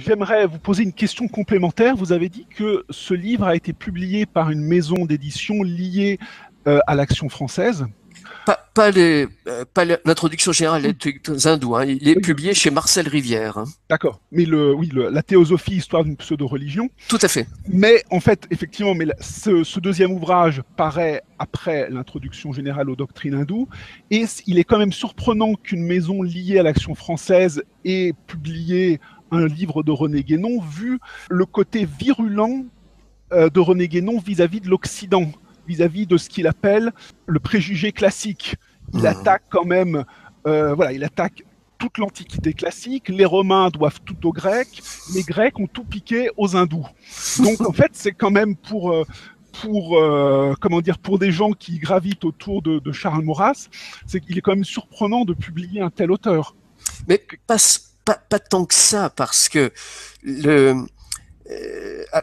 j'aimerais vous poser une question complémentaire. Vous avez dit que ce livre a été publié par une maison d'édition liée à l'Action française. Pas l'introduction générale des hindous, hein. Il est Oui, publié chez Marcel Rivière, hein. d'accord. Mais oui, la théosophie, histoire d'une pseudo-religion. Tout à fait. Mais en fait, effectivement, ce deuxième ouvrage paraît après l'introduction générale aux doctrines hindoues, et il est quand même surprenant qu'une maison liée à l'Action française ait publié un livre de René Guénon, vu le côté virulent de René Guénon vis-à-vis de l'Occident, vis-à-vis de ce qu'il appelle le préjugé classique. Il attaque quand même, voilà, il attaque toute l'Antiquité classique, les Romains doivent tout aux Grecs, les Grecs ont tout piqué aux Hindous. Donc en fait, c'est quand même comment dire, pour des gens qui gravitent autour de Charles Maurras, c'est qu'il est quand même surprenant de publier un tel auteur. Mais pas tant que ça, parce que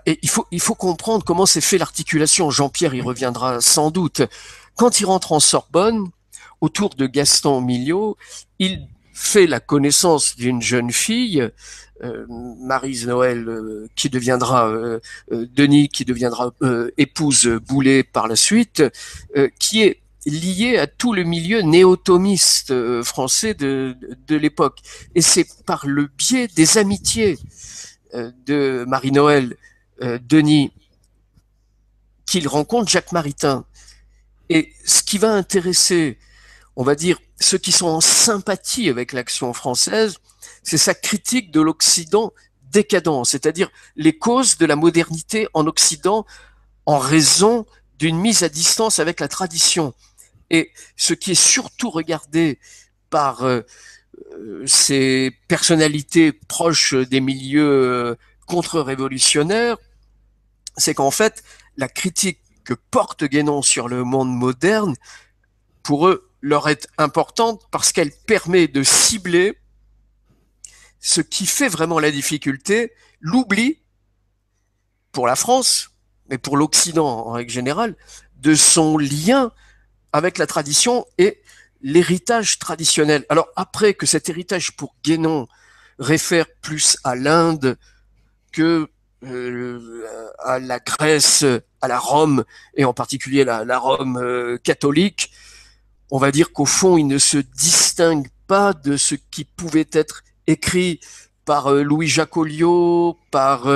il faut comprendre comment s'est fait l'articulation. Jean-Pierre y reviendra sans doute. Quand il rentre en Sorbonne, autour de Gaston Milliot, il fait la connaissance d'une jeune fille, Maryse Noël, qui deviendra Denis, qui deviendra épouse Boulet par la suite, qui est liée à tout le milieu néo-thomiste français de l'époque. Et c'est par le biais des amitiés de Marie-Noël Denis qu'il rencontre Jacques Maritain. Et ce qui va intéresser, on va dire, ceux qui sont en sympathie avec l'Action française, c'est sa critique de l'Occident décadent, c'est-à-dire les causes de la modernité en Occident en raison d'une mise à distance avec la tradition. Et ce qui est surtout regardé par ces personnalités proches des milieux contre-révolutionnaires, c'est qu'en fait, la critique que porte Guénon sur le monde moderne, pour eux, leur est importante parce qu'elle permet de cibler ce qui fait vraiment la difficulté, l'oubli pour la France, mais pour l'Occident en règle générale, de son lien avec la tradition et l'héritage traditionnel. Alors après que cet héritage pour Guénon réfère plus à l'Inde que à la Grèce, à la Rome, et en particulier la Rome catholique, on va dire qu'au fond, il ne se distingue pas de ce qui pouvait être écrit par Louis-Jacques Olliot, par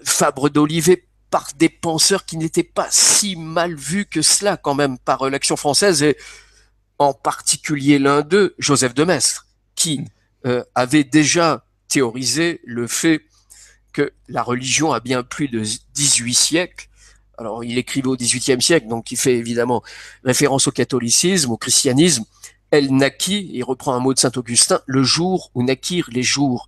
Fabre d'Olivet, par des penseurs qui n'étaient pas si mal vus que cela quand même par l'Action française, et en particulier l'un d'eux, Joseph de Maistre, qui avait déjà théorisé le fait que la religion a bien plus de 18 siècles. Alors, il écrivait au XVIIIe siècle, donc il fait évidemment référence au catholicisme, au christianisme. Elle naquit, il reprend un mot de Saint-Augustin, le jour où naquirent les jours.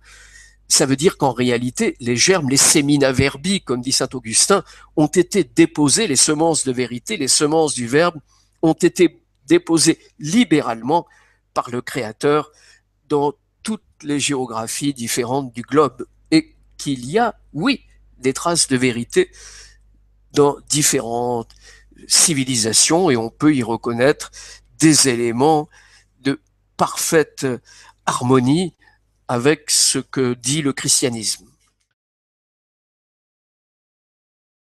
Ça veut dire qu'en réalité, les germes, les semina verbi, comme dit Saint-Augustin, ont été déposés, les semences de vérité, les semences du Verbe, ont été déposées libéralement par le Créateur dans toutes les géographies différentes du globe. Et qu'il y a, oui, des traces de vérité dans différentes civilisations, et on peut y reconnaître des éléments de parfaite harmonie avec ce que dit le christianisme.